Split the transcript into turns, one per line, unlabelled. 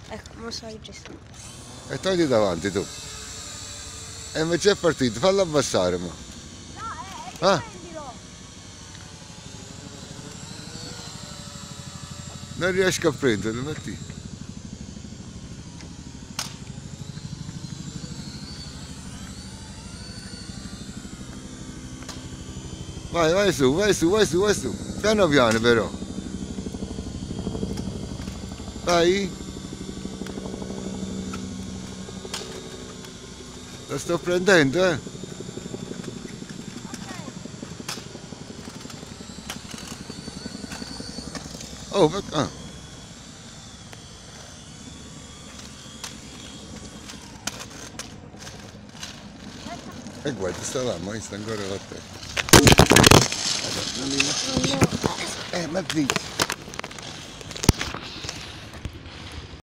Ecco, non so di gesto.
E togli davanti tu. E invece è partito, fallo abbassare mo.
No,
Ah,
prendilo.
non riesco a prenderlo, metti. Vai, vai su, vai su, vai su, vai su. Piano piano però. Vai. Lo sto prendendo, eh. Oh, ah. E guarda, sta là, ma sta ancora la terra. Non mi... ma zitti.